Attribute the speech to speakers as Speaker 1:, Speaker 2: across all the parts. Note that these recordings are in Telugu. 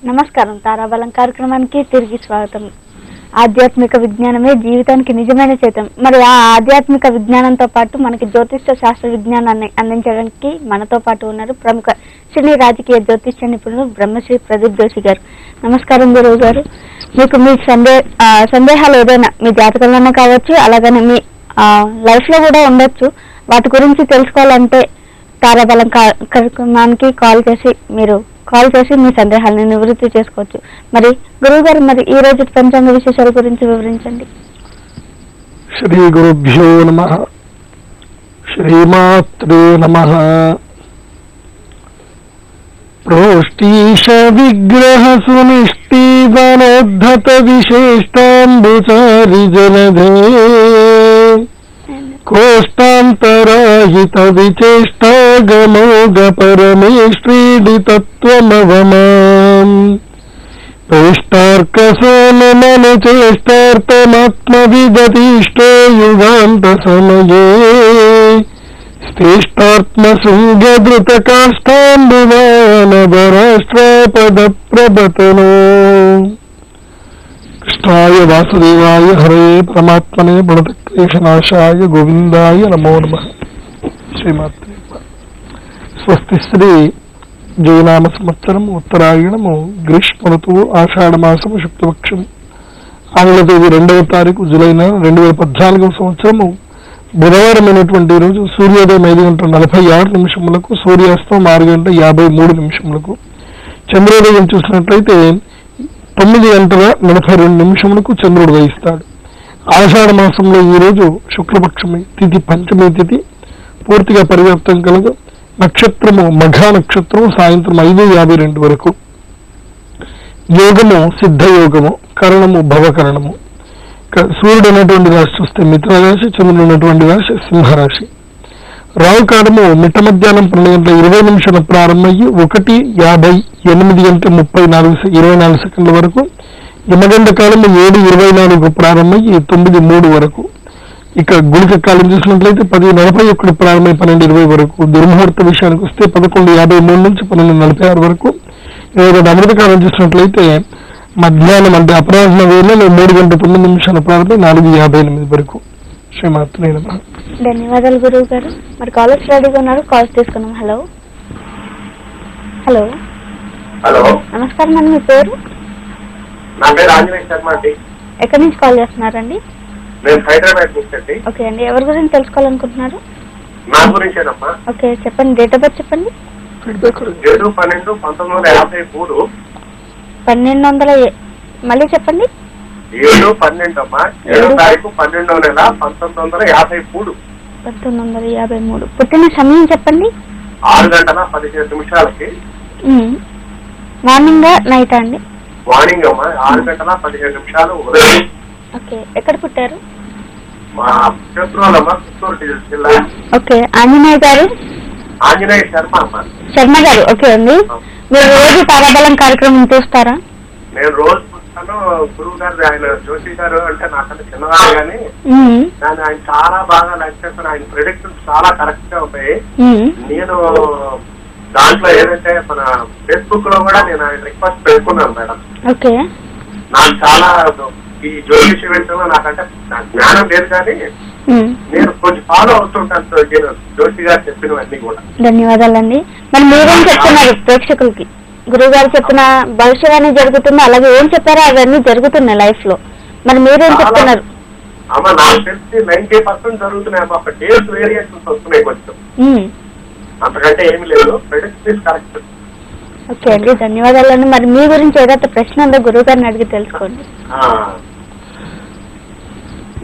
Speaker 1: నమస్కారం. తారాబలం కార్యక్రమానికి తిరిగి స్వాగతం. ఆధ్యాత్మిక విజ్ఞానమే జీవితానికి నిజమైన చేతం. మరి ఆ ఆధ్యాత్మిక విజ్ఞానంతో పాటు మనకి జ్యోతిష్య శాస్త్ర విజ్ఞానాన్ని అందించడానికి మనతో పాటు ఉన్నారు ప్రముఖ సినీ రాజకీయ జ్యోతిష్య నిపుణులు బ్రహ్మశ్రీ ప్రదీప్ జోషి గారు. నమస్కారం గురువు గారు. మీ సందేహాలు ఏదైనా మీ జాతకంలోనే కావచ్చు, అలాగనే మీ లైఫ్ లో కూడా ఉండొచ్చు, వాటి గురించి తెలుసుకోవాలంటే తారాబలం కార్యక్రమానికి కాల్ చేసి మీ సందేహాలను నివృత్తి చేసుకోవచ్చు. మరి గురువు గారు, మరి ఈ రోజు పంచాంగ విశేషాల గురించి వివరించండి.
Speaker 2: శ్రీ గురుభ్యో నమః. శ్రీమాత్రే నమః. ప్రోష్టీశ విగ్రహ సునిష్ఠీవనోద్ధత విశేష్టాంబుచారి జలధే కోష్టాంతరాహిత విచేష్టాగమోగ పరమేష్ట్రీడితత్వమవమాం పేష్టార్కసోనమను చేష్టార్థమాత్మవిదతిష్టో యుగాంత సమయే స్థేష్టాత్మశృంగధృత కాష్టాంబువానవరాష్ట్రాపద ప్రబతనో. కృష్ణాయ వాసుదేవాయ హరే పరమాత్మనే ప్రణతక్లేశనాశాయ గోవిందాయ నమో నమః. శ్రీమాత్రే. స్వస్తి శ్రీ జయనామ సంవత్సరం ఉత్తరాయణము గ్రీష్మ ఋతువు ఆషాఢమాసము శుక్లపక్షము ఆంగ్ల తేదీ 2వ తారీఖు జూలై 2014 సంవత్సరము బుధవారమైనటువంటి రోజు సూర్యోదయం 5:46 సూర్యాస్తం 6:53 చంద్రోదయం చూసినట్లయితే 9:42 చంద్రుడు ఉదయిస్తాడు. ఆషాఢ మాసంలో ఈ రోజు శుక్లపక్షమి తిథి పంచమి తిథి పూర్తిగా పరివర్తన కలదు. నక్షత్రము మఘా నక్షత్రము సాయంత్రం 5:52 వరకు. యోగము సిద్ధయోగము, కరణము భవకరణము. సూర్యుడు ఉన్నటువంటి రాశి చూస్తే మిథున రాశి, చంద్రుడు ఉన్నటువంటి రాశి సింహరాశి. రావుకాలము మిట్ట మధ్యాహ్నం 12:20 ప్రారంభమయ్యి 1:58 వరకు. యమగండ కాలము 7:24 ప్రారంభమయ్యి 9:03 వరకు. ఇక గుళిక కాలం చూసినట్లయితే 10:41 ప్రారంభమై 12:20 వరకు. దుర్ముహూర్త విషయానికి వస్తే 11:53 నుంచి 12:46 వరకు. అమృత కాలం చూసినట్లయితే మధ్యాహ్నం అంటే అపరాహ్న వేళలో 3:09 ప్రారంభమై 4:58 వరకు. శ్రీమాత్రే నమః.
Speaker 1: ధన్యవాదాలు గురువు గారు. మరి కాలర్స్ రెడీగా ఉన్నారు, కాల్స్ తీసుకున్నాం. హలో హలో
Speaker 3: హలో
Speaker 1: నమస్కారం అండి. మీ పేరు?
Speaker 3: నా పేరు ఆంజనేయ శర్మ అండి.
Speaker 1: ఎక్కడి నుంచి కాల్ చేస్తున్నారండి?
Speaker 3: నేను హైదరాబాద్ నుంచి అండి.
Speaker 1: ఓకే అండి, ఎవరి గురించి తెలుసుకోవాలనుకుంటున్నారు?
Speaker 3: నా గురించేనమ్మా.
Speaker 1: ఓకే చెప్పండి, డేట్ ఆఫ్ బర్త్ చెప్పండి.
Speaker 3: 7/12/1953.
Speaker 1: 1200 మళ్ళీ చెప్పండి.
Speaker 3: 7/12 అమ్మా. 7వ తారీఖు 12వ నెల 1953.
Speaker 1: 1953. పుట్టిన సమయం చెప్పండి.
Speaker 3: 6:17
Speaker 1: మార్నింగ్ నైట్ అండి?
Speaker 3: మార్నింగ్ అమ్మా. 6:17 ఉదయం.
Speaker 1: ఓకే, ఎక్కడ పుట్టారు?
Speaker 3: మా చిత్తూరులోమ్మా, చిత్తూరు జిల్లా.
Speaker 1: ఓకే, ఆంజనేయ గారు?
Speaker 3: ఆంజనేయ శర్మ అమ్మా.
Speaker 1: శర్మ గారు. ఓకే అండి, మీరు రోజు తారాబలం కార్యక్రమం చూస్తారా?
Speaker 3: నేను రోజు చూస్తాను. గురువు గారు, ఆయన జోషి గారు అంటే నాకంటే చిన్నవారు కానీ ఆయన చాలా బాగా లైక్ చేస్తాను. ఆయన ప్రెడిక్షన్స్ చాలా కరెక్ట్ గా ఉంటాయి. నేను దాంట్లో ఏదంటే మన ఫేస్బుక్ లో కూడా నేను ఆయన రిక్వెస్ట్ పెట్టుకున్నాను మేడం.
Speaker 1: ఓకే,
Speaker 3: నాకు చాలా ఈ జ్యోతిష విషయంలో నాకంటే జ్ఞానం లేదు కానీ నేను కొంచెం ఫాలో అవుతుంటాను జోషి గారు చెప్పినవన్నీ కూడా.
Speaker 1: ధన్యవాదాలండి. మరి మీరేం చెప్తున్నారు ప్రేక్షకులకి? గురువు గారు చెప్పిన భవిష్యవాణి జరుగుతుంది, అలాగే ఏం చెప్పారో అవన్నీ జరుగుతున్నాయి లైఫ్ లో. మరి మీరేం చెప్తున్నారు?
Speaker 3: అమ్మా, నాకు తెలిసి 90% జరుగుతున్నాయి. ఒక డేస్ వేరియేషన్స్ వస్తున్నాయి కొంచెం, అంతకంటే ఏమి లేదు. Prediction is correct.
Speaker 1: ఓకే అండి, ధన్యవాదాలండి. మరి మీ గురించి ఏదైతే ప్రశ్న ఉందో గురువు గారిని అడిగి తెలుసుకోండి.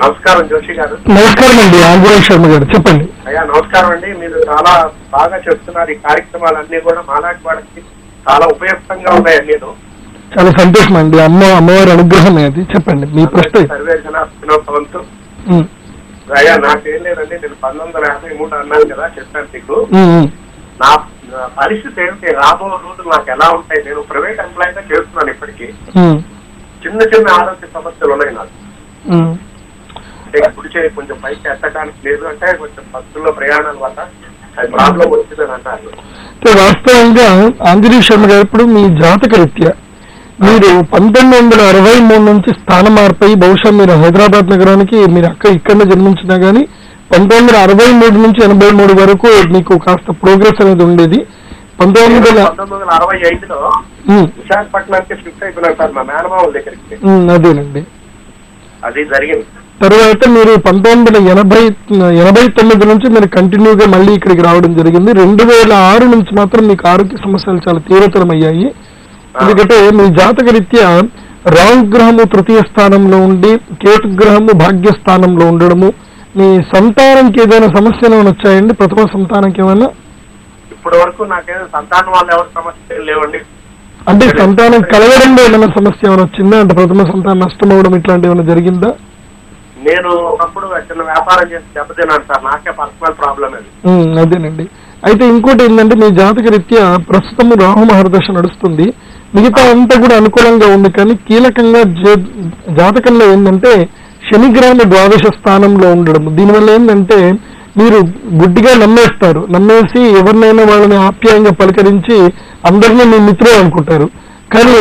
Speaker 3: నమస్కారం జోషి గారు.
Speaker 2: నమస్కారం అండి, ఆంజనేయ శర్మ గారు, చెప్పండి.
Speaker 3: అయ్యా నమస్కారం అండి. మీరు చాలా బాగా చెప్తున్నారు. ఈ కార్యక్రమాలన్నీ కూడా మాలాంటి వాళ్ళకి చాలా ఉపయుక్తంగా ఉన్నాయి. నేను
Speaker 2: చాలా సంతోషం అండి. అమ్మవారి అనుగ్రహం అది. చెప్పండి మీ ప్రశ్న.
Speaker 3: సర్వేజనవంతు. అయ్యా నాకేం లేదండి, నేను 1953 అన్నాను కదా, చెప్పాను మీకు. నా పరిస్థితి ఏంటి, రాబో రోజులు నాకు ఎలా ఉంటాయి? నేను ప్రైవేట్ ఎంప్లాయీగా చేస్తున్నాను ఇప్పటికీ. చిన్న చిన్న ఆరోగ్య సమస్యలు ఉన్నాయి నాకు. అంటే కుడి చేయి కొంచెం పైకి ఎత్తడానికి లేదు, అంటే కొంచెం బస్సుల్లో ప్రయాణాల వల్ల అది ప్రాబ్లం వచ్చిందని అన్నారు.
Speaker 2: వాస్తవంగా ఆంజనేయ శర్మ గారు, ఇప్పుడు మీ జాతక రీత్యా మీరు 1963 నుంచి స్థాన మార్పై, బహుశా మీరు హైదరాబాద్ నగరానికి మీరు ఇక్కడనే జన్మించినా గానీ 1963 నుంచి 83 వరకు మీకు కాస్త ప్రోగ్రెస్ అనేది ఉండేది.
Speaker 3: 1965లో విశాఖపట్నానికి షిఫ్ట్ అయిపోయినాను సార్, మా మేనమావుల దగ్గరికి.
Speaker 2: అదేనండి,
Speaker 3: అది జరిగింది.
Speaker 2: తర్వాత మీరు 1989 నుంచి మీరు కంటిన్యూగా మళ్ళీ ఇక్కడికి రావడం జరిగింది. 2006 నుంచి మాత్రం మీకు ఆరోగ్య సమస్యలు చాలా తీవ్రతరమయ్యాయి. ఎందుకంటే మీ జాతక రీత్యా రాహు గ్రహము తృతీయ స్థానంలో ఉండి, కేతు గ్రహము భాగ్యస్థానంలో ఉండడము, మీ సంతానంకి ఏదైనా సమస్యలు ఏమైనా వచ్చాయండి? ప్రథమ సంతానంకి ఏమైనా?
Speaker 3: ఇప్పటి వరకు నాకేదో సంతానం వల్ల ఎవరి సమస్యలు లేవండి.
Speaker 2: అంటే సంతానం కలగడంలో ఏమైనా సమస్య ఏమైనా వచ్చిందా? అంటే ప్రథమ సంతానం నష్టం అవ్వడం ఇట్లాంటి ఏమైనా జరిగిందా?
Speaker 3: నేను ఒకప్పుడు చిన్న వ్యాపారం చేసి దెబ్బతిన్నాను సార్, నాకే పర్సనల్ ప్రాబ్లం అది.
Speaker 2: అదేనండి. అయితే ఇంకోటి ఏంటంటే మీ జాతక రీత్యా ప్రస్తుతం రాహు మహర్దశ నడుస్తుంది. మిగతా అంతా కూడా అనుకూలంగా ఉంది, కానీ కీలకంగా జాతకంలో ఏంటంటే శనిగ్రహం ద్వాదశ స్థానంలో ఉండడం. దీనివల్ల ఏంటంటే మీరు గుడ్డిగా నమ్మేసి ఎవరినైనా వాళ్ళని ఆప్యాయంగా పలకరించి అందరినీ మీ మిత్రులు అనుకుంటారు, కానీ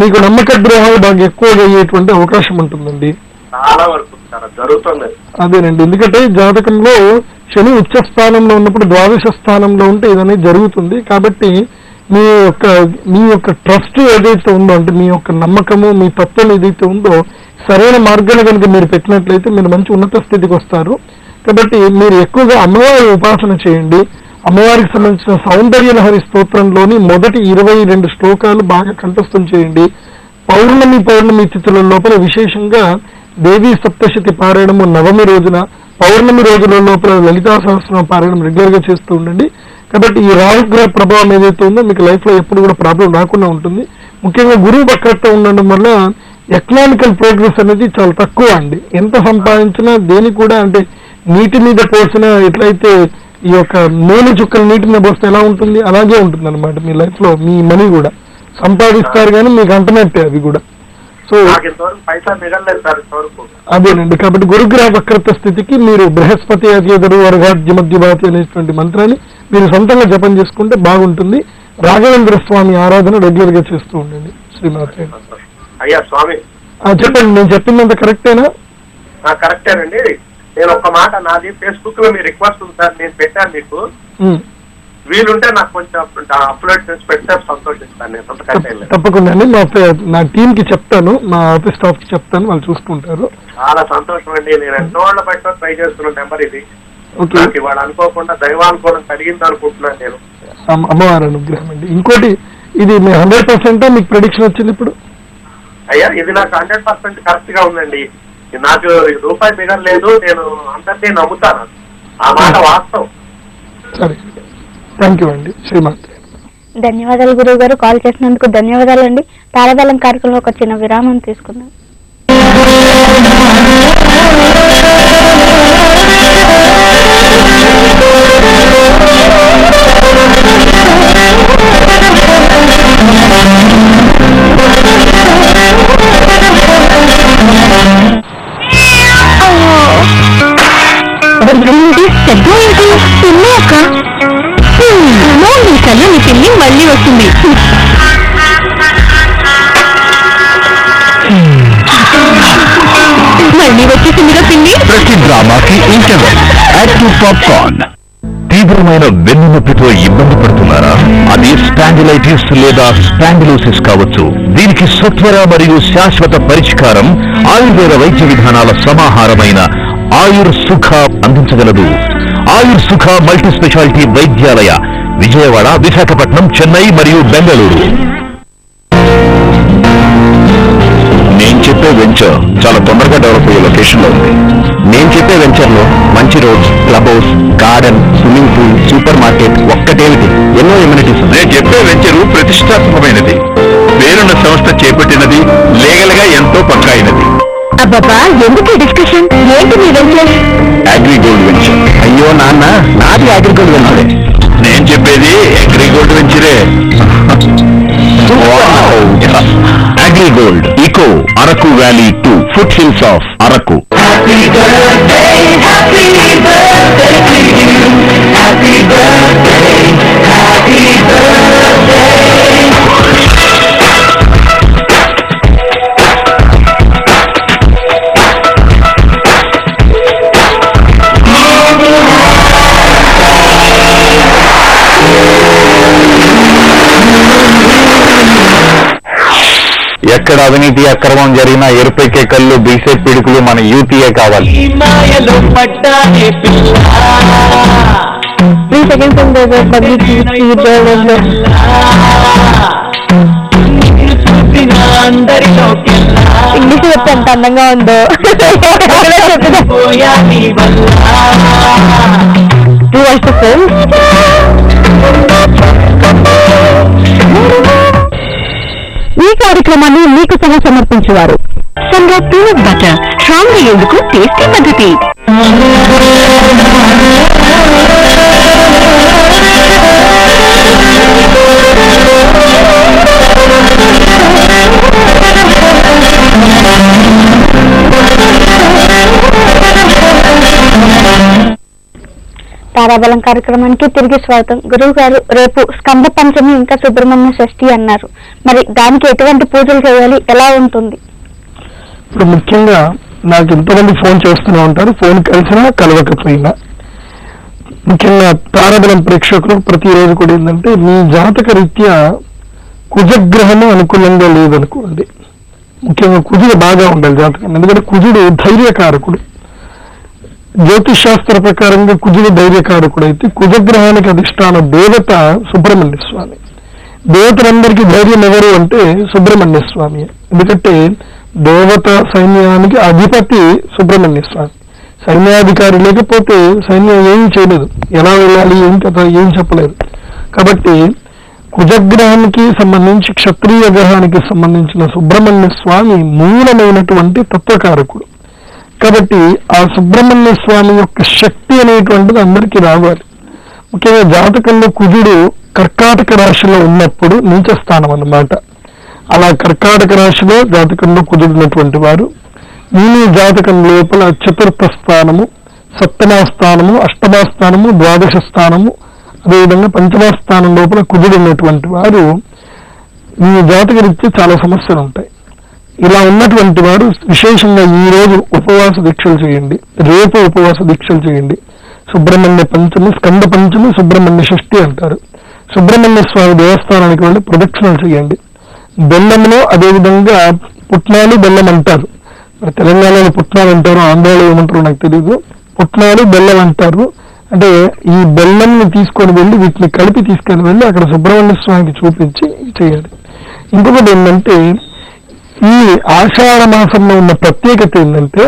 Speaker 2: మీకు నమ్మక ద్రోహాలు బాగా ఎక్కువగా అయ్యేటువంటి అవకాశం ఉంటుందండి.
Speaker 3: చాలా వరకు జరుగుతుంది.
Speaker 2: అదేనండి, ఎందుకంటే జాతకంలో శని ఉచ్చ స్థానంలో ఉన్నప్పుడు ద్వాదశ స్థానంలో ఉంటే ఇదనేది జరుగుతుంది. కాబట్టి మీ యొక్క ట్రస్ట్ ఏదైతే ఉందో, అంటే మీ యొక్క నమ్మకము, మీ తత్వం ఏదైతే ఉందో, సరైన మార్గాన్ని కనుక మీరు పెట్టినట్లయితే మీరు మంచి ఉన్నత స్థితికి వస్తారు. కాబట్టి మీరు ఎక్కువగా అమ్మవారి ఉపాసన చేయండి. అమ్మవారికి సంబంధించిన సౌందర్యలహరి స్తోత్రంలోని మొదటి 22 శ్లోకాలు బాగా కంఠస్థం చేయండి. పౌర్ణమి తిథుల లోపల విశేషంగా దేవీ సప్తశతి పారాయణము నవమి రోజున, పౌర్ణమి రోజుల లోపల లలితా సహస్రనామ పారాయణం రెగ్యులర్ గా చేస్తూ ఉండండి. కాబట్టి ఈ రాహుగ్రహ ప్రభావం ఏదైతే ఉందో మీకు లైఫ్ లో ఎప్పుడు కూడా ప్రాబ్లం రాకుండా ఉంటుంది. ముఖ్యంగా గురువు వక్రత ఉండడం వల్ల ఎకనామికల్ ప్రోగ్రెస్ అనేది చాలా తక్కువ అండి. ఎంత సంపాదించినా దేని కూడా, అంటే నీటి మీద పోసిన ఎట్లయితే ఈ యొక్క నూనె చుక్కలు నీటి మీద పోస్తే ఎలా ఉంటుంది, అలాగే ఉంటుంది అనమాట. మీ లైఫ్ లో మీ మనీ కూడా సంపాదిస్తారు కానీ మీకు అంటనట్టే అవి కూడా. సో అదేనండి, కాబట్టి గురుగ్రహ వక్రత స్థితికి మీరు బృహస్పతి అత్యదరు వర్గాద్య మధ్యభాతి అనేటువంటి మంత్రాన్ని మీరు సొంతంగా జపం చేసుకుంటే బాగుంటుంది. రాఘవేంద్ర స్వామి ఆరాధన రెగ్యులర్ గా చేస్తూ ఉండండి. శ్రీమాత్రే.
Speaker 3: అయ్యా స్వామి
Speaker 2: చెప్పండి, నేను చెప్పిందంత కరెక్టేనా?
Speaker 3: కరెక్టేనండి. నేను ఒక మాట, నాది ఫేస్బుక్ లో మీ రిక్వెస్ట్ ఉంది సార్, నేను పెట్టాను మీకు. వీలుంటే నాకు కొంచెం అప్లోడ్ చేసి పెడితే సంతోషిస్తాను. నేను
Speaker 2: తప్పకుండా అండి, నా టీమ్ కి చెప్తాను, మా ఆఫీస్ స్టాఫ్ కి చెప్తాను, వాళ్ళు చూసుకుంటారు.
Speaker 3: చాలా సంతోషం అండి. నేను ఎంతో వాళ్ళ బయట ట్రై చేస్తున్న నెంబర్ ఇది. ఇవాళ అనుకోకుండా దైవానుకోవడం కలిగింది అనుకుంటున్నాను నేను.
Speaker 2: అమ్మవారి అనుగ్రహం అండి. ఇంకోటి, ఇది మీ 100% మీకు ప్రెడిక్షన్ వచ్చింది ఇప్పుడు?
Speaker 3: అయ్యా ఇది నాకు 100% కరెక్ట్ గా ఉందండి. నాకు రూపాయి మిగలేదు, నేను అందరినీ నమ్ముతాను, ఆ మాట వాస్తవం.
Speaker 2: సరే, థ్యాంక్ యూ అండి. శ్రీమాత్రే.
Speaker 1: ధన్యవాదాలు గురువు గారు, కాల్ చేసినందుకు ధన్యవాదాలు అండి. తారాబలం కార్యక్రమంలో ఒక చిన్న విరామం తీసుకుందాం.
Speaker 4: నీ పిల్లి మళ్ళీ వస్తుంది. మళ్ళీ వచ్చేసిందిగా పిల్లి.
Speaker 5: ప్రతి డ్రామాకి ఇంటర్వెల్ యాక్టివ్ పాప్కార్న్. తీవ్రమైన వెన్నునొప్పితో ఇబ్బంది పడుతున్నారా? అది స్పాండిలైటిస్ లేదా స్పాండిలోసిస్ కావచ్చు. దీనికి సత్వర మరియు శాశ్వత పరిష్కారం ఆయుర్వేద వైద్య విధానాల సమాహారమైన ఆయుర్ సుఖ అందించగలదు. ఆయుర్ సుఖ మల్టీ స్పెషాలిటీ వైద్యాలయ విజయవాడ, విశాఖపట్నం, చెన్నై మరియు బెంగళూరు. నేను చెప్పే వెంచర్ చాలా తొందరగా డెవలప్ అయ్యే లొకేషన్ లో ఉంది. నేను చెప్పే వెంచర్ లో మంచి roads, club house, garden, swimming pool, supermarket, ఒక్కటేమిటి ఎన్నో ఎమ్యూనిటీస్. నేను చెప్పే వెంచరు ప్రతిష్టాత్మకమైనది, పేరున్న సంస్థ చేపట్టినది, లీగల్ గా ఎంతో పక్కా అయినది.
Speaker 4: అబ్బాబా ఎందుకు డిస్కషన్? ఏంటి మీ వెంచర్?
Speaker 5: అగ్రిగోల్డ్ వెంచర్.
Speaker 2: అయ్యో నాన్న, నాది అగ్రిగోల్డ్ వెంచరే.
Speaker 5: నేను చెప్పేది అగ్రిగోల్డ్ వెంచరే. AgriGold eco Araku valley 2 foothills of Araku. ఎక్కడ అవినీతి అక్రమం జరిగినా ఎరుపెక్కే కళ్ళు, బీసే పిడుకులు మన యూపీఏ కావాలి.
Speaker 1: 3 seconds ఇంగ్లీష్ చెప్తే ఎంత అందంగా ఉందో.
Speaker 4: ఈ కార్యక్రమాన్ని మీకు సమర్పించేవారు సంగా పీనట్ బటర్, స్ట్రాంగ్ అయ్యేందుకు టేస్టీ పద్ధతి.
Speaker 1: తారాబలం కార్యక్రమానికి తిరిగి స్వాగతం. గురువు గారు, రేపు స్కంద పంచమి ఇంకా సుబ్రహ్మణ్య షష్ఠి అన్నారు. మరి దానికి ఎటువంటి పూజలు చేయాలి, ఎలా ఉంటుంది?
Speaker 2: ఇప్పుడు ముఖ్యంగా నాకు ఎంతోమంది ఫోన్ చేస్తూనే ఉంటారు, ఫోన్ కలిసినా కలవకపోయినా. ముఖ్యంగా తారాబలం ప్రేక్షకులకు ప్రతిరోజు కూడా ఏంటంటే, మీ జాతక రీత్యా కుజగ్రహము అనుకూలంగా లేదనుకోండి. ముఖ్యంగా కుజుడు బాగా ఉండాలి జాతకం, ఎందుకంటే కుజుడు ధైర్యకారకుడు. జ్యోతిష్ శాస్త్ర ప్రకారంగా కుజుడు ధైర్యకారకుడు అయితే, కుజగ్రహానికి అధిష్టాన దేవత సుబ్రహ్మణ్య స్వామి. దేవతలందరికీ ధైర్యం ఎవరు అంటే సుబ్రహ్మణ్య స్వామి. ఎందుకంటే దేవత సైన్యానికి అధిపతి సుబ్రహ్మణ్య స్వామి. సైన్యాధికారి లేకపోతే సైన్యం ఏం చేయలేదు, ఎలా వెళ్ళాలి ఏం కథ ఏం చెప్పలేదు. కాబట్టి కుజగ్రహానికి సంబంధించి, క్షత్రియ గ్రహానికి సంబంధించిన సుబ్రహ్మణ్య స్వామి మూలమైనటువంటి తత్వకారకుడు. కాబట్టి ఆ సుబ్రహ్మణ్య స్వామి యొక్క శక్తి అనేటువంటిది అందరికీ రావాలి. ముఖ్యంగా జాతకంలో కుజుడు కర్కాటక రాశిలో ఉన్నప్పుడు నీచ స్థానం అన్నమాట. అలా కర్కాటక రాశిలో జాతకంలో కుజుడినటువంటి వారు మీ జాతకం లోపల చతుర్థ స్థానము, సప్తమ స్థానము, అష్టమ స్థానము, ద్వాదశ స్థానము, అదేవిధంగా పంచమ స్థానం లోపల కుజుడు ఉన్నటువంటి వారు మీ జాతక రీత్యా చాలా సమస్యలు ఉంటాయి. ఇలా ఉన్నటువంటి వారు విశేషంగా ఈ రోజు ఉపవాస దీక్షలు చేయండి, రేపు ఉపవాస దీక్షలు చేయండి. సుబ్రహ్మణ్య పంచమి, స్కంద పంచమి, సుబ్రహ్మణ్య షష్ఠి అంటారు. సుబ్రహ్మణ్య స్వామి దేవస్థానానికి వెళ్ళి ప్రదక్షిణలు చేయండి. బెల్లంలో అదేవిధంగా పుట్నాలు, బెల్లం అంటారు. మరి తెలంగాణలో పుట్నాలు అంటారు, ఆంధ్రాలో ఏమంటారో నాకు తెలియదు. పుట్నాలు, బెల్లం అంటారు. అంటే ఈ బెల్లంని తీసుకొని వెళ్ళి వీటిని కలిపి తీసుకొని వెళ్ళి అక్కడ సుబ్రహ్మణ్య స్వామికి చూపించి చేయాలి. ఇంకొకటి ఏంటంటే, ఈ ఆషాఢ మాసంలో ఉన్న ప్రత్యేకత ఏంటంటే,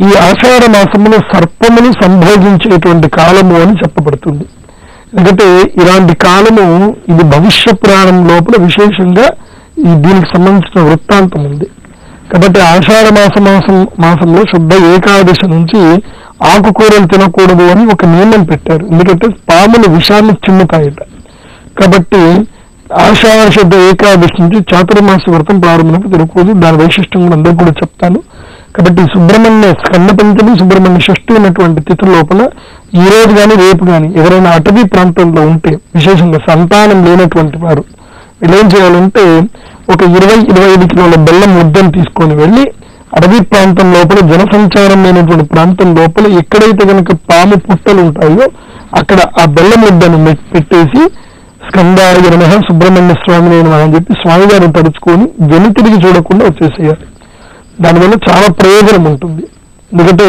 Speaker 2: ఈ ఆషాఢ మాసంలో సర్పములు సంభోగించేటువంటి కాలము అని చెప్పబడుతుంది. ఎందుకంటే ఇలాంటి కాలము ఇది భవిష్య పురాణం లోపల విశేషంగా దీనికి సంబంధించిన వృత్తాంతం ఉంది. కాబట్టి ఆషాఢ మాసంలో శుద్ధ ఏకాదశి నుంచి ఆకుకూరలు తినకూడదు అని ఒక నియమం పెట్టారు. ఎందుకంటే పాములు విషాన్ని చిమ్ముతాయట. కాబట్టి ఆషాఢ శుద్ధ ఏకాదశి నుంచి చాతుర్మాస వ్రతం ప్రారంభంగా తినకూడదు. దాని వైశిష్టం కూడా అందరూ కూడా చెప్తాను. కాబట్టి సుబ్రహ్మణ్య స్కంద పంచమి, సుబ్రహ్మణ్య షష్ఠి ఉన్నటువంటి తిథి లోపల ఈ రోజు కానీ రేపు కానీ ఎవరైనా అటవీ ప్రాంతంలో ఉంటే, విశేషంగా సంతానం లేనటువంటి వారు వీళ్ళేం చేయాలంటే ఒక 20-25 కిలోల బెల్లం ముద్దను తీసుకొని వెళ్ళి అటవీ ప్రాంతం లోపల జనసంచారం లేనటువంటి ప్రాంతం లోపల ఎక్కడైతే కనుక పాము పుట్టలు ఉంటాయో అక్కడ ఆ బెల్లం ముద్దను పెట్టేసి స్కందాయ నమః, సుబ్రహ్మణ్య స్వామి అని చెప్పి స్వామివారిని తడుచుకొని వెనుతిరిగి చూడకుండా వచ్చేసేయాలి. దానివల్ల చాలా ప్రయోజనం ఉంటుంది. ఎందుకంటే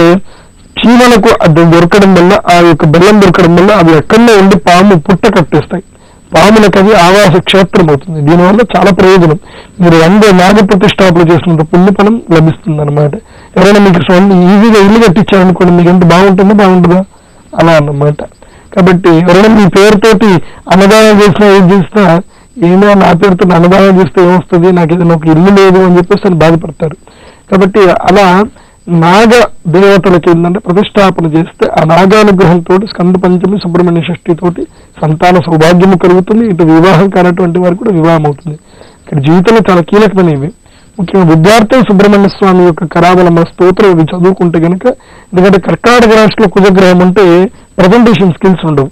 Speaker 2: చీమలకు అది దొరకడం వల్ల, ఆ యొక్క బెల్లం దొరకడం వల్ల అవి ఎక్కడో ఉండి పాము పుట్ట కట్టేస్తాయి. పాములకు అది ఆవాస క్షేత్రం అవుతుంది. దీనివల్ల చాలా ప్రయోజనం. మీరు 100 నాగ ప్రతిష్టాపన చేసినంత పుణ్యఫలం లభిస్తుంది అనమాట. ఎవరైనా మీకు ఈజీగా ఇల్లు కట్టించారనుకోండి, మీకు ఎంత బాగుంటుందా అలా అన్నమాట. కాబట్టి ఎవరైనా మీ పేరుతోటి అన్నదానం చేసినా ఏం చేసినా, ఏమో నా పేరుతో అన్నదానం చేస్తే ఏమొస్తుంది, నాకు ఏదైనా ఒక ఇల్లు లేదు అని చెప్పేసి అని బాధపడతారు. కాబట్టి అలా నాగ దేవతలకి ఏంటంటే ప్రతిష్టాపన చేస్తే ఆ నాగానుగ్రహంతో స్కంద పంచమి సుబ్రహ్మణ్య షష్ఠితోటి సంతాన సౌభాగ్యము కలుగుతుంది. ఇటు వివాహం కానటువంటి వారికి కూడా వివాహం అవుతుంది. ఇక్కడ జీవితంలో చాలా కీలకమైనవి. ముఖ్యంగా విద్యార్థులు సుబ్రహ్మణ్య స్వామి యొక్క కరావలమ స్తోత్రం ఇవి చదువుకుంటే కనుక, ఎందుకంటే కర్కాటక రాశిలో కుజగ్రహం అంటే ప్రజెంటేషన్ స్కిల్స్ ఉండవు.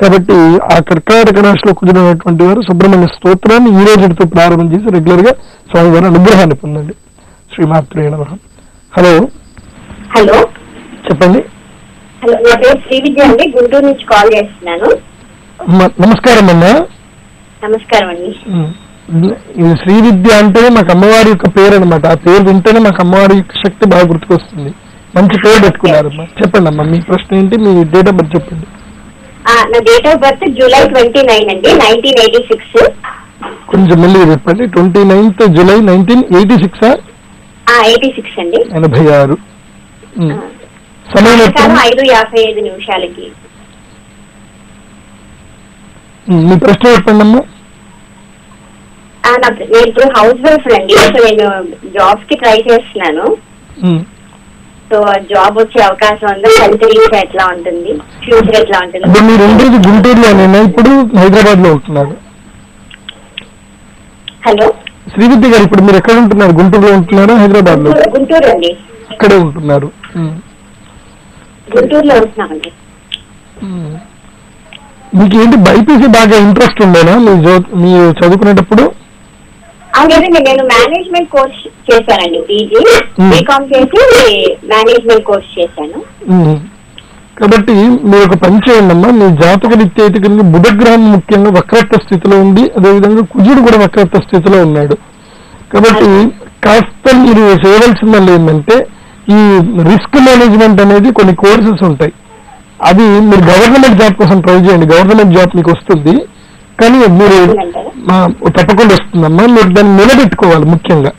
Speaker 2: కాబట్టి ఆ కర్కాటక రాశిలో కుదిరినటువంటి వారు సుబ్రహ్మణ్య స్తోత్రాన్ని ఈ రోజుతో ప్రారంభం చేసి రెగ్యులర్ గా స్వామివారి అనుగ్రహాన్ని పొందండి. శ్రీమాత్రే నమః. హలో చెప్పండి.
Speaker 6: హలో, నా పేరు శ్రీ విద్య అండి, గుంటూరు నుంచి కాల్ చేస్తున్నాను.
Speaker 2: నమస్కారం అమ్మా.
Speaker 6: నమస్కారం అండి.
Speaker 2: ఇది శ్రీ విద్య అంటే మాకు అమ్మవారి యొక్క పేరు అనమాట. ఆ పేరు వింటేనే మాకు అమ్మవారి యొక్క శక్తి బాగా గుర్తుకొస్తుంది. మంచి పేరు పెట్టుకున్నారమ్మా. చెప్పండి అమ్మా, మీ ప్రశ్న ఏంటి? మీ డేట్ ఆఫ్ బర్త్ చెప్పండి.
Speaker 6: నా డేట్ ఆఫ్ బర్త్ జూలై 29 అండి, 1986.
Speaker 2: కొంచెం మళ్ళీ చెప్పండి. 29th July 1986.
Speaker 6: 86 అండి.
Speaker 2: 86. సమయం
Speaker 6: 5:55
Speaker 2: మీ ప్రశ్న చెప్పండి అమ్మా.
Speaker 6: నేను ఇప్పుడు హౌస్ వైఫ్ అండి. సో నేను జాబ్స్ కి ట్రై చేస్తున్నాను. సో జాబ్ వచ్చే అవకాశం ఉందా? హెల్త్ రీచ్ ఎట్లా ఉంటుంది? ఫ్యూచర్ ఎట్లా ఉంటుంది?
Speaker 2: మీరు ఉండేది గుంటూరులోనేనా? ఇప్పుడు హైదరాబాద్ లో ఉంటున్నారు?
Speaker 6: హలో
Speaker 2: శ్రీవిద్య గారు, ఇప్పుడు మీరు ఎక్కడ ఉంటున్నారు? గుంటూరులో ఉంటున్నారా హైదరాబాద్ లో?
Speaker 6: గుంటూరు అండి.
Speaker 2: అక్కడే ఉంటున్నారు.
Speaker 6: గుంటూరులో ఉంటున్నామండి.
Speaker 2: మీకు ఏంటి బైపీసీ బాగా ఇంట్రెస్ట్ ఉండేనా మీరు చదువుకునేటప్పుడు?
Speaker 6: లేదండి, నేను మేనేజ్మెంట్ కోర్స్ చేశానండి. పీజీ బీకామ్ చేసి మేనేజ్మెంట్ కోర్స్ చేశాను.
Speaker 2: కాబట్టి మీరు ఒక పని చేయండి అమ్మా. మీ జాతక రీత్యా అయితే కనుక బుధగ్రహం ముఖ్యంగా వక్రత్వ స్థితిలో ఉంది, అదేవిధంగా కుజుడు కూడా వక్రత్వ స్థితిలో ఉన్నాడు. కాబట్టి కాస్త మీరు చేయవలసిందని ఏంటంటే, ఈ రిస్క్ మేనేజ్మెంట్ అనేది కొన్ని కోర్సెస్ ఉంటాయి. అది మీరు గవర్నమెంట్ జాబ్ కోసం ట్రై చేయండి. గవర్నమెంట్ జాబ్ మీకు వస్తుంది, కానీ మీరు తప్పకుండా వస్తుందమ్మా. మీరు దాన్ని నిలబెట్టుకోవాలి. ముఖ్యంగా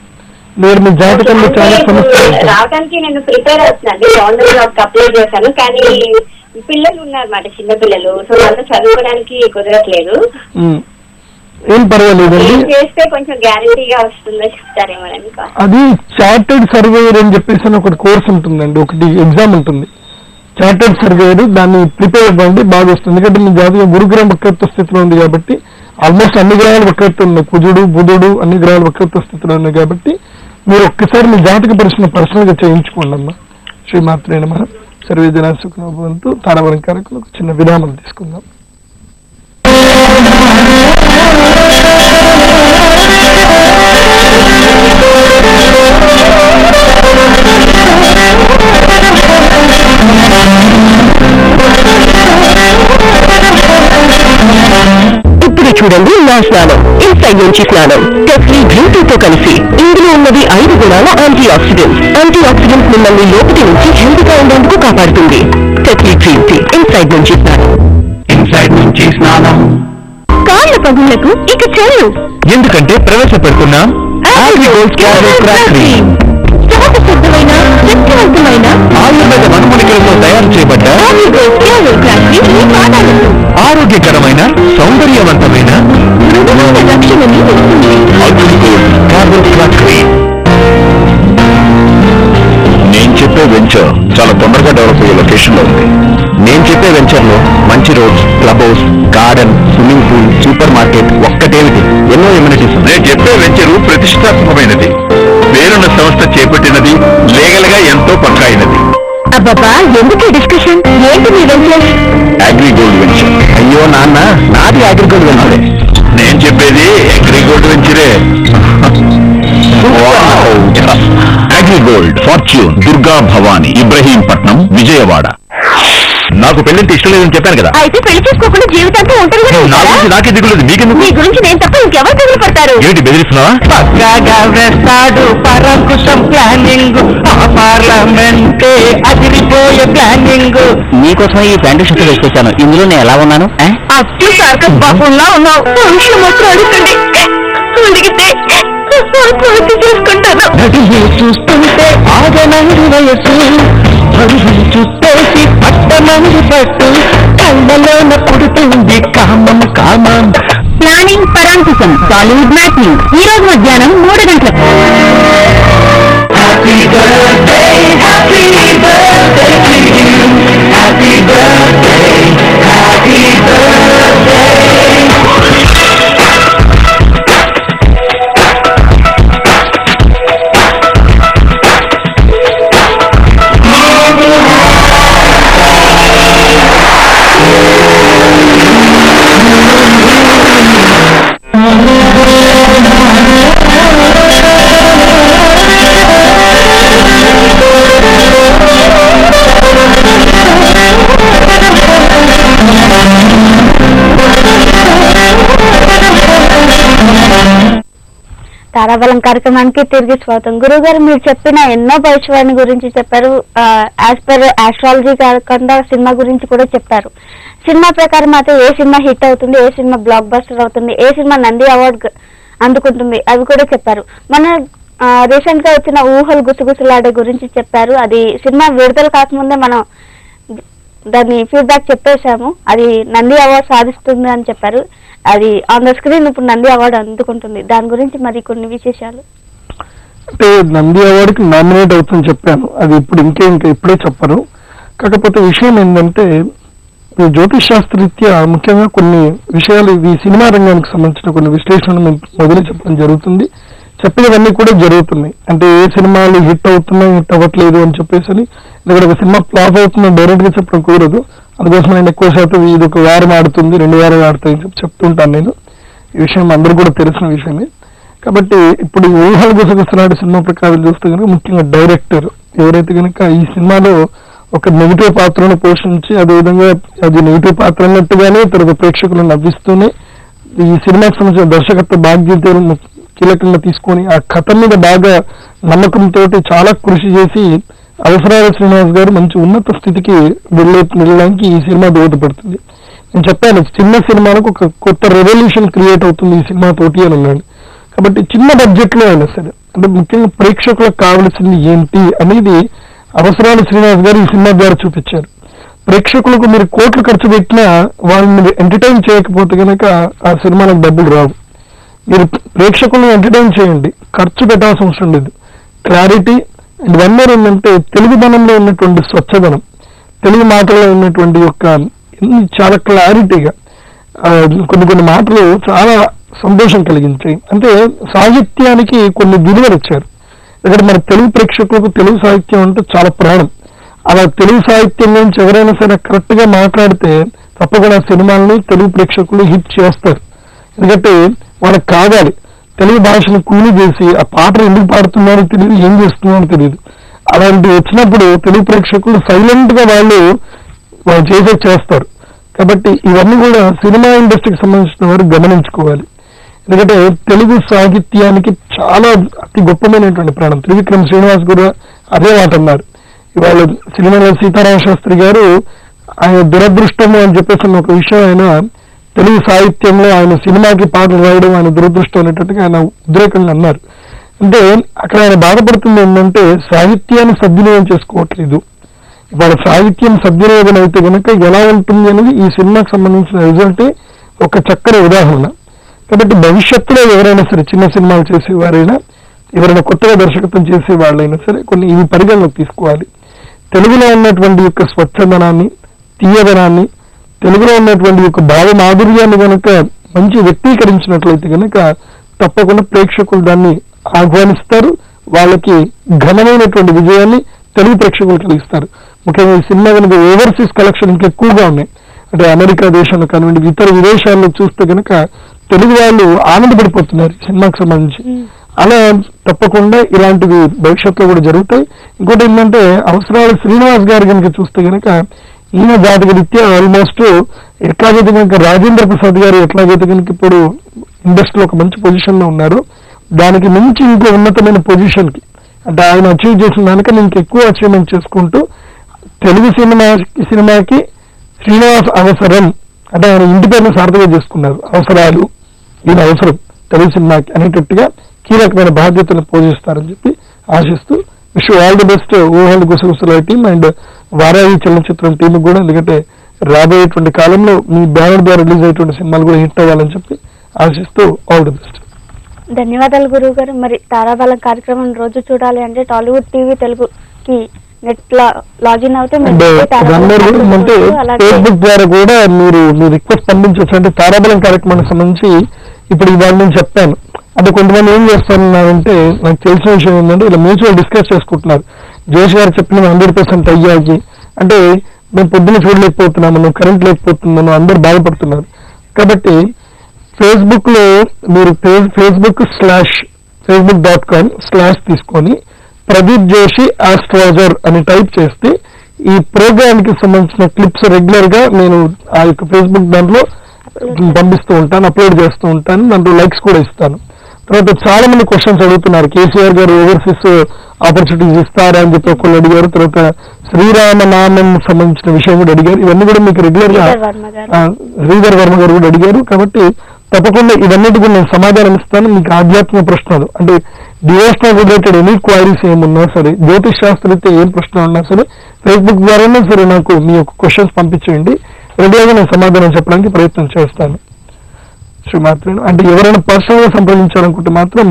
Speaker 2: మీరు మీ జాతకంలో చాలా సమస్యలు
Speaker 6: రావడానికి నేను ప్రిపేర్ అవుతున్నాను. గవర్నమెంట్ జాబ్ అప్లై చేశాను, కానీ పిల్లలు ఉన్నారన్నమాట, చిన్న పిల్లలు. సో వాళ్ళు చదువుకోవడానికి కుదరట్లేదు.
Speaker 2: ఏం పర్వాలేదండి,
Speaker 6: చేస్తే కొంచెం గ్యారంటీగా వస్తుందో చెప్తారేమోనని.
Speaker 2: అది చార్టెడ్ సర్వేయర్ అని చెప్పేసి ఒకటి కోర్స్ ఉంటుందండి, ఒకటి ఎగ్జామ్ ఉంటుంది. చార్టెడ్ సర్వేయర్, దాన్ని ప్రిపేర్ అవ్వండి, బాగా వస్తుంది. ఎందుకంటే మీ జాతకం గురుగ్రహం వక్రత్వ స్థితిలో ఉంది కాబట్టి, ఆల్మోస్ట్ అన్ని గ్రహాలు వక్రత్వం ఉన్నాయి. కుజుడు బుధుడు అన్ని గ్రహాలు వక్రత్వ స్థితిలో ఉన్నాయి కాబట్టి మీరు ఒక్కసారి మీ జాతక పరిశీలన పర్సనల్ గా చేయించుకోండి అమ్మా. శ్రీమాత్రే నమః. సర్వే జనా సుఖినో భవంతు. తారావరం కార్యక్రమం చిన్న విరామం తీసుకుందాం.
Speaker 4: ఇప్పుడు చూడండి నా స్నానం, ఇన్సైడ్ నుంచి స్నానం. టెస్లీ గ్రీన్ టీతో కలిసి ఇందులో ఉన్నది 5 గుణాల యాంటీ ఆక్సిడెంట్స్ మిమ్మల్ని లోపటి నుంచి హెల్తీగా ఉండేందుకు కాపాడుతుంది. టెస్లీ గ్రీన్ టీ, ఇన్సైడ్ నుంచి స్నానం. కాళ్ళ పగుళ్లకు ఇక చెల్లు, ఎందుకంటే ప్రవేశపెడుతున్నాం శుద్ధమైన శక్తివంతమైన ఆయుర్వేద వనమూలికలతో తయారు చేయబడ్డ ఆరోగ్యకరమైన సౌందర్యవంతమైన మృదువైన రక్షణని
Speaker 5: నేను చెప్పే వెంచర్ చాలా తొందరగా డెవలప్ అయ్యే లొకేషన్ లో ఉంది. నేను చెప్పే వెంచర్ లో మంచి roads, club house, garden, swimming pool, supermarket, ఒక్కటేమిటి ఎన్నో ఎమ్యూనిటీస్. నేను చెప్పే వెంచరు ప్రతిష్టాత్మకమైనది, పేరున్న సంస్థ చేపట్టినది, లీగల్ గా ఎంతో పక్కా అయినది.
Speaker 4: అబ్బాబా, ఎందుకు డిస్కషన్? ఏంటి మీ వెంచర్?
Speaker 5: అగ్రిగోల్డ్ వెంచర్.
Speaker 4: అయ్యో నాన్న, నాది అగ్రిగోల్డ్ వెంచరే.
Speaker 5: నేను చెప్పేది అగ్రిగోల్డ్ వెంచరే. అగ్రిగోల్డ్, ఫార్చ్యూన్, దుర్గా భవానీ, ఇబ్రహీంపట్నం, విజయవాడ. నాకు పెళ్ళంటే ఇష్టం లేదని చెప్పాను కదా.
Speaker 4: అయితే పెళ్లి చేసుకోకుండా జీవితాంతం ఒంటరిగా
Speaker 5: నా గురించి నాకే దిగులేదు, మీకెందుకు?
Speaker 4: మీ గురించి నేను తప్ప ఇంకెవరు దిగులు పడతారు?
Speaker 5: ఏంటి బెదిరిస్తున్నావా?
Speaker 7: పక్కాగా వేస్తాడు పరంకుశం ప్లానింగ్, ఆ పార్లమెంటే అదిరిపోయే ప్లానింగ్.
Speaker 8: నీకోసం ఈ ప్యాంటు షర్ట్ వేసుకొచ్చాను. ఇందులో నేను ఎలా ఉన్నాను?
Speaker 4: అచ్చు సర్కస్ బాబుల్లా ఉన్నావు. విషయం మాత్రం అడుగుతుంది, అడిగితే పూర్తి చేసుకుంటాను.
Speaker 7: చూస్తుంటే ఆగనంది వయసు, పరుగులు చుట్టేసి పట్టమంది పట్టు, కళ్ళలోన పుడుతుంది కామం కామం.
Speaker 4: ప్లానింగ్ పరాంకుశం టాలీవుడ్ మ్యాట్నింగ్ ఈ రోజు మధ్యాహ్నం 3 గంటలకు.
Speaker 7: Happy birthday, happy birthday to you. Happy birthday, happy birthday.
Speaker 1: తారాబలం కార్యక్రమానికి తిరిగి స్వాగతం. గురువు గారు, మీరు చెప్పిన ఎన్నో భవిష్యవాణి గురించి చెప్పారు. యాజ్ పర్ ఆస్ట్రాలజీ కాకుండా సినిమా గురించి కూడా చెప్పారు. సినిమా ప్రకారం అయితే ఏ సినిమా హిట్ అవుతుంది, ఏ సినిమా బ్లాక్ బస్టర్ అవుతుంది, ఏ సినిమా నంది అవార్డు అందుకుంటుంది, అవి కూడా చెప్పారు. మన రీసెంట్ గా వచ్చిన ఊహలు గుసగుసలాడే గురించి చెప్పారు. అది సినిమా విడుదల కాకముందే మనం దాన్ని ఫీడ్బ్యాక్ చెప్పేశాము. అది నంది అవార్డు సాధిస్తుంది అని చెప్పారు. అది ఆన్ ద స్క్రీన్ ఇప్పుడు నంది అవార్డు అందుకుంటుంది. దాని గురించి మరి కొన్ని విశేషాలు.
Speaker 2: అంటే నంది అవార్డుకి నామినేట్ అవుతుందని చెప్పాను. అది ఇప్పుడు ఇంకా ఇప్పుడే చెప్పరు. కాకపోతే విషయం ఏంటంటే, జ్యోతిష్ శాస్త్రరీత్యా ముఖ్యంగా కొన్ని విషయాలు ఈ సినిమా రంగానికి సంబంధించిన కొన్ని విశ్లేషణలు మేము మొదలు చెప్పడం జరుగుతుంది. చెప్పినవన్నీ కూడా జరుగుతున్నాయి. అంటే ఏ సినిమాలు హిట్ అవుతున్నాయి, హిట్ అవ్వట్లేదు అని చెప్పేసి, లేకపోతే ఒక సినిమా ఫ్లాప్ అవుతుందని డైరెక్ట్ గా చెప్పడం కుదరదు. అందుకోసం నేను ఎక్కువ శాతం ఇది ఒక వారం ఆడుతుంది, 2 వారాలు ఆడుతాయి అని చెప్తుంటాను నేను. ఈ విషయం అందరూ కూడా తెలిసిన విషయమే. కాబట్టి ఇప్పుడు ఊహలు గుసగుసలాడే సినిమా ప్రకారం చూస్తే కనుక ముఖ్యంగా డైరెక్టర్ ఎవరైతే కనుక ఈ సినిమాలో ఒక నెగిటివ్ పాత్రను పోషించి అదేవిధంగా అది నెగిటివ్ పాత్ర అన్నట్టుగానే తర్వాత ప్రేక్షకులను నవ్విస్తూనే ఈ సినిమాకి సంబంధించిన దర్శకత్వ బాధ్యతలను కీలకంగా తీసుకొని ఆ కథ మీద బాగా నమ్మకంతో చాలా కృషి చేసి అవసరాల శ్రీనివాస్ గారు మంచి ఉన్నత స్థితికి వెళ్ళడానికి ఈ సినిమా దోహదపడుతుంది. నేను చెప్పాను, చిన్న సినిమాలకు ఒక కొత్త రెవల్యూషన్ క్రియేట్ అవుతుంది ఈ సినిమా తోటి అని అన్నాడు. కాబట్టి చిన్న బడ్జెట్ లో అయినా సరే, అంటే ముఖ్యంగా ప్రేక్షకులకు కావాల్సింది ఏంటి అనేది అవసరాల శ్రీనివాస్ గారు ఈ సినిమా ద్వారా చూపించారు. ప్రేక్షకులకు మీరు కోట్లు ఖర్చు పెట్టినా వాళ్ళని ఎంటర్టైన్ చేయకపోతే కనుక ఆ సినిమాలకు డబ్బులు రావు. మీరు ప్రేక్షకులను ఎంటర్టైన్ చేయండి, ఖర్చు పెట్టాల్సిన అవసరం లేదు. క్లారిటీ అండ్ వన్ మోర్ ఏంటంటే తెలుగుదనంలో ఉన్నటువంటి స్వచ్ఛదనం, తెలుగు మాటల్లో ఉన్నటువంటి యొక్క చాలా క్లారిటీగా కొన్ని మాటలు చాలా సంతోషం కలిగించాయి. అంటే సాహిత్యానికి కొన్ని విలువలు ఇచ్చారు. ఎందుకంటే మన తెలుగు ప్రేక్షకులకు తెలుగు సాహిత్యం అంటే చాలా ప్రాణం. అలా తెలుగు సాహిత్యం నుంచి ఎవరైనా సరే కరెక్ట్ గా మాట్లాడితే తప్పకుండా సినిమాల్ని తెలుగు ప్రేక్షకులు హిట్ చేస్తారు. ఎందుకంటే వాళ్ళకి కావాలి, తెలుగు భాషను కూలి చేసి ఆ పాటలు ఎందుకు పాడుతున్నారో తెలియదు, ఏం చేస్తున్నారో తెలియదు. అలాంటి వచ్చినప్పుడు తెలుగు ప్రేక్షకులు సైలెంట్ గా వాళ్ళు చేస్తారు. కాబట్టి ఇవన్నీ కూడా సినిమా ఇండస్ట్రీకి సంబంధించిన వారు గమనించుకోవాలి. ఎందుకంటే తెలుగు సాహిత్యానికి చాలా అతి గొప్పమైనటువంటి ప్రాణం. త్రివిక్రమ్ శ్రీనివాస్ కూడా అదే మాట అన్నారు. ఇవాళ సినిమాలో సీతారామ శాస్త్రి గారు ఆయన దురదృష్టము అని చెప్పేసి ఒక విషయం ఆయన తెలుగు సాహిత్యంలో ఆయన సినిమాకి పాటలు రాయడం ఆయన దురదృష్టం అనేటట్టుగా ఆయన ఉద్రేకంగా అన్నారు. అంటే అక్కడ ఆయన బాధపడుతుంది ఏంటంటే సాహిత్యాన్ని సద్వినియోగం చేసుకోవట్లేదు. ఇవాళ సాహిత్యం సద్వినియోగం అయితే కనుక ఎలా ఉంటుంది అనేది ఈ సినిమాకి సంబంధించిన రిజల్టే ఒక చక్కని ఉదాహరణ. కాబట్టి భవిష్యత్తులో ఎవరైనా సరే చిన్న సినిమాలు చేసేవారైనా, ఎవరైనా కొత్తగా దర్శకత్వం చేసే వాళ్ళైనా సరే కొన్ని ఇవి పరిగణలోకి తీసుకోవాలి. తెలుగులో ఉన్నటువంటి యొక్క స్వచ్ఛదనాన్ని, తీయదనాన్ని, తెలుగులో ఉన్నటువంటి యొక్క భావ మాధుర్యాన్ని కనుక మంచి వ్యక్తీకరించినట్లయితే కనుక తప్పకుండా ప్రేక్షకులు దాన్ని ఆహ్వానిస్తారు. వాళ్ళకి ఘనమైనటువంటి విజయాన్ని తెలుగు ప్రేక్షకులు కలిగిస్తారు. ముఖ్యంగా ఈ సినిమా కనుక ఓవర్సీస్ కలెక్షన్ ఇంకా ఎక్కువగా ఉన్నాయి. అంటే అమెరికా దేశంలో కానివ్వండి, ఇతర విదేశాల్లో చూస్తే కనుక తెలుగు వాళ్ళు ఆనందపడిపోతున్నారు ఈ సినిమాకి సంబంధించి. అలా తప్పకుండా ఇలాంటివి భవిష్యత్తులో కూడా జరుగుతాయి. ఇంకోటి ఏంటంటే అవసరాల శ్రీనివాస్ గారు కనుక చూస్తే కనుక ఈయన జాతక రీత్యా ఆల్మోస్ట్ ఎట్లాగైతే కనుక రాజేంద్ర ప్రసాద్ గారు ఎట్లాగైతే కనుక ఇప్పుడు ఇండస్ట్రీలో ఒక మంచి పొజిషన్ లో ఉన్నారు, దానికి మించి ఇంకో ఉన్నతమైన పొజిషన్ కి అంటే ఆయన అచీవ్ చేసిన దానికన్నా ఇంకెక్కువ అచీవ్మెంట్ చేసుకుంటూ తెలుగు సినిమాకి శ్రీనివాస్ అవసరం అంటే ఆయన ఇంటి పేరును సార్థకం చేసుకున్నారు. అవసరాలు ఈయన అవసరం తెలుగు సినిమాకి అనేటట్టుగా కీలకమైన బాధ్యతలు పోషిస్తారని చెప్పి ఆశిస్తూ విష్ ఆల్ ది బెస్ట్ ఊహల్ గుసగుసల team and Varahi Chalanachitram team కూడా. ఎందుకంటే రాబోయేటువంటి కాలంలో మీ బ్యానర్ ద్వారా రిలీజ్ అయ్యేటువంటి సినిమాలు కూడా హిట్ అవ్వాలని చెప్పి ఆశిస్తూ ఆల్ ది బెస్ట్.
Speaker 1: ధన్యవాదాలు గురువు గారు. మరి తారాబలం కార్యక్రమం రోజు చూడాలి అంటే టాలీవుడ్ టీవీ తెలుగుకి నెట్ లాగిన్ అవుతే
Speaker 2: ఫేస్బుక్ ద్వారా కూడా మీరు మీ రిక్వెస్ట్ పంపించవచ్చు. అంటే తారాబలం కార్యక్రమానికి సంబంధించి ఇప్పుడు ఇవాళ నేను చెప్పాను అంటే కొంతమంది ఏం చేస్తున్నారంటే నాకు తెలిసిన విషయం ఏంటంటే ఇలా మ్యూచువల్ డిస్కస్ చేసుకుంటున్నారు. జోషి గారు చెప్పిన 100% అయ్యాకి అంటే మేము పొద్దున్న చూడలేకపోతున్నాము, కరెంట్ లేకపోతున్నాను, అందరూ బాధపడుతున్నారు. కాబట్టి ఫేస్బుక్ లో మీరు facebook.com/ తీసుకొని ప్రదీప్ జోషి ఆస్ట్రాలజర్ అని టైప్ చేస్తే ఈ ప్రోగ్రామ్ కి సంబంధించిన క్లిప్స్ రెగ్యులర్ గా నేను ఆ యొక్క ఫేస్బుక్ దాంట్లో పంపిస్తూ ఉంటాను, అప్లోడ్ చేస్తూ ఉంటాను, దాంట్లో లైక్స్ కూడా ఇస్తాను. తర్వాత చాలా మంది క్వశ్చన్స్ అడుగుతున్నారు, కేసీఆర్ గారు ఓవర్సీస్ ఆపర్చునిటీస్ ఇస్తారా అని చెప్పి ఒకళ్ళు అడిగారు. తర్వాత శ్రీరామనామం సంబంధించిన విషయం కూడా అడిగారు. ఇవన్నీ కూడా మీకు రెగ్యులర్ గా శ్రీధర్ వర్మ గారు కూడా అడిగారు. కాబట్టి తప్పకుండా ఇవన్నిటి కూడా నేను సమాధానం ఇస్తాను. మీకు ఆధ్యాత్మిక ప్రశ్నలు అంటే డివోషనల్ రిలేటెడ్ ఎనీ క్వైరీస్ ఏమున్నా సరే, జ్యోతిష్ శాస్త్రరీత్యా ఏం ప్రశ్న ఉన్నా సరే ఫేస్బుక్ ద్వారానే సరే నాకు మీ యొక్క క్వశ్చన్స్ పంపించేయండి. రెగ్యులర్ గా నేను సమాధానం చెప్పడానికి ప్రయత్నం చేస్తాను. శ్రీమాత్రేను అంటే ఎవరైనా పర్సనల్ గా సంప్రదించాలనుకుంటే మాత్రం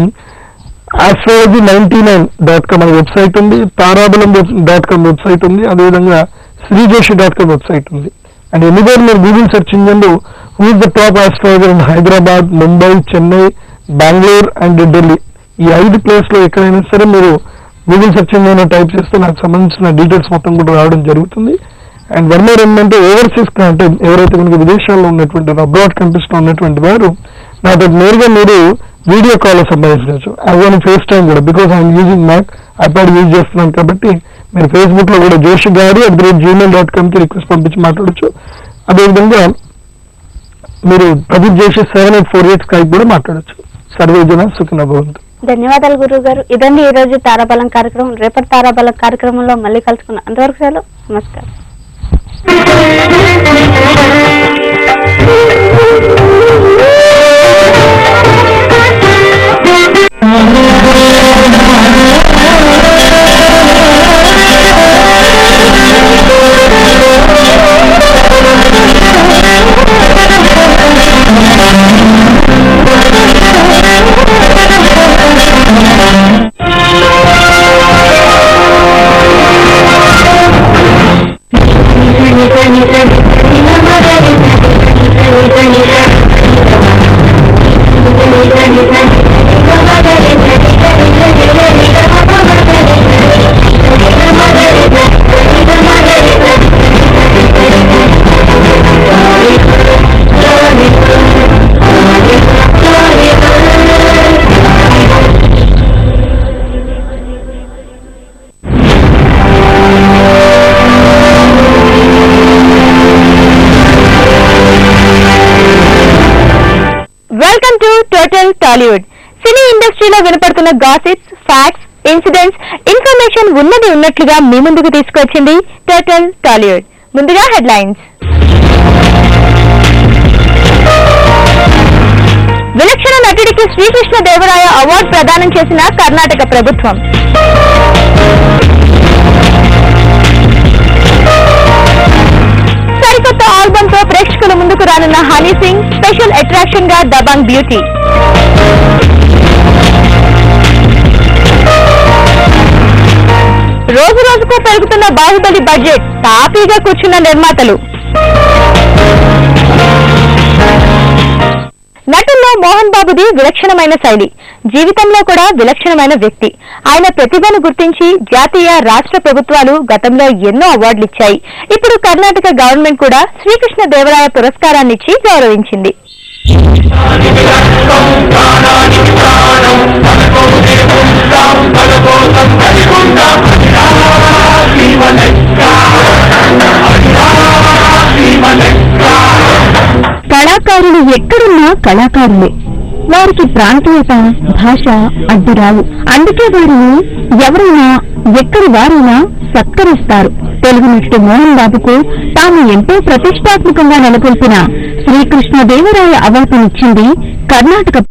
Speaker 2: astrology99.com అనే వెబ్సైట్ ఉంది, తారాబలం.com వెబ్సైట్ ఉంది, అదేవిధంగా శ్రీజోషి.com వెబ్సైట్ ఉంది. అండ్ ఎనీవేర్ మీరు గూగుల్ సెర్చ్ ఇంజన్లో who is the top astrologer in Hyderabad, Mumbai, Chennai, Bengaluru and Delhi ఈ 5 ప్లేస్ లో ఎక్కడైనా సరే మీరు గూగుల్ సెర్చ్ ఇంజన్ టైప్ చేస్తే నాకు సంబంధించిన డీటెయిల్స్ మొత్తం కూడా రావడం జరుగుతుంది. అండ్ వన్ మోర్ ఏంటంటే ఓవర్సీస్ అంటే ఎవరైతే కనుక విదేశాల్లో ఉన్నటువంటి అబ్రాడ్ కంట్రీస్ లో ఉన్నటువంటి వారు నాతో నేరుగా మీరు వీడియో కాల్ సంబంధించవచ్చు. అదే ఫేస్ టైం కూడా because I'm using Mac iPad use చేస్తున్నాను కాబట్టి మీరు ఫేస్బుక్ లో కూడా జోషి గారు @gmail.com కి రిక్వెస్ట్ పంపించి మాట్లాడచ్చు. అదేవిధంగా మీరు ప్రదీప్ జోషి 7848 స్కైప్ కూడా మాట్లాడచ్చు. సర్వేజన సుఖిన భవంతు.
Speaker 1: ధన్యవాదాలు గురువు గారు. ఇదండి ఈ రోజు తారాబలం కార్యక్రమం. రేపటి తారాబలం కార్యక్రమంలో మళ్ళీ కలుసుకున్నాం. అంతవరకు సెలవు. నమస్కారం. టాలీవుడ్ సినీ ఇండస్ట్రీలో వినపడుతున్న గాసిప్స్, ఫ్యాక్ట్స్, ఇన్సిడెంట్స్, ఇన్ఫర్మేషన్ ఉన్నది ఉన్నట్లుగా మీ ముందుకు తీసుకొచ్చింది టోటల్ టాలీవుడ్. ముందుగా హెడ్లైన్స్. విలక్షణ నటుడికి శ్రీకృష్ణ దేవరాయ అవార్డు ప్రదానం చేసిన కర్ణాటక ప్రభుత్వం. సరికొత్త ఆల్బమ్ తో ప్రేక్షకుల ముందుకు రానున్న హనీ సింగ్ స్పెషల్ అట్రాక్షన్ గా దబాంగ్ బ్యూటీ. రోజు రోజుకు పెరుగుతున్న బాహుబలి బడ్జెట్, తాపీగా కూర్చున్న నిర్మాతలు. నటుల్లో మోహన్ బాబుది విలక్షణమైన శైలి, జీవితంలో కూడా విలక్షణమైన వ్యక్తి. ఆయన ప్రతిభను గుర్తించి జాతీయ, రాష్ట్ర ప్రభుత్వాలు గతంలో ఎన్నో అవార్డులు ఇచ్చాయి. ఇప్పుడు కర్ణాటక గవర్నమెంట్ కూడా శ్రీకృష్ణ దేవరాయ పురస్కారాన్నిచ్చి గౌరవించింది.
Speaker 4: కళాకారులే. వారికి ప్రాంతీయత, భాష అడ్డురావు. అందుకే వారిని ఎవరైనా ఎక్కడి వారైనా సత్కరిస్తారు. తెలుగు నటుడు మోహన్ బాబుకు తాము ఎంతో ప్రతిష్టాత్మకంగా నెలకొల్పిన శ్రీకృష్ణదేవరాయ అవార్డునిచ్చింది కర్ణాటక